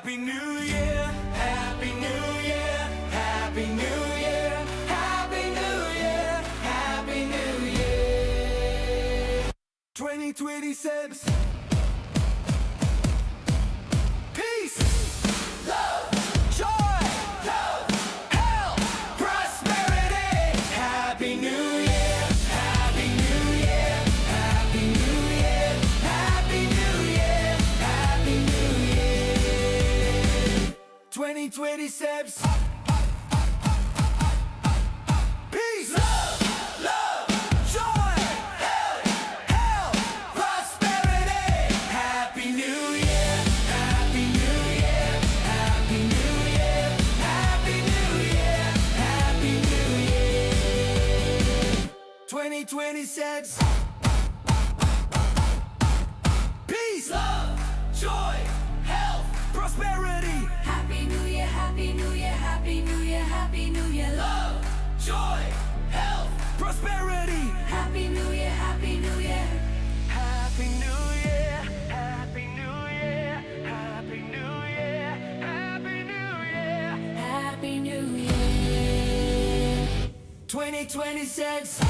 Happy New Year, Happy New Year, Happy New Year, Happy New Year, Happy New Year. 2026. Peace, love, joy, love, health, prosperity. Happy New Year, Happy New Year, Happy New Year, Happy New Year, Happy New Year. 2026. Peace, love, joy, health, prosperity. Happy New Year, Happy New Year, Happy New Year, Happy New Year, Happy New Year. 2026. Peace, love, joy, health, prosperity. Happy New Year, Happy New Year, Happy New Year, Happy New Year, Love, joy, health, prosperity. Happy New Year, Happy New Year. Happy New Year, Happy New Year, Happy New Year, Happy New Year. Happy New Year. 2026.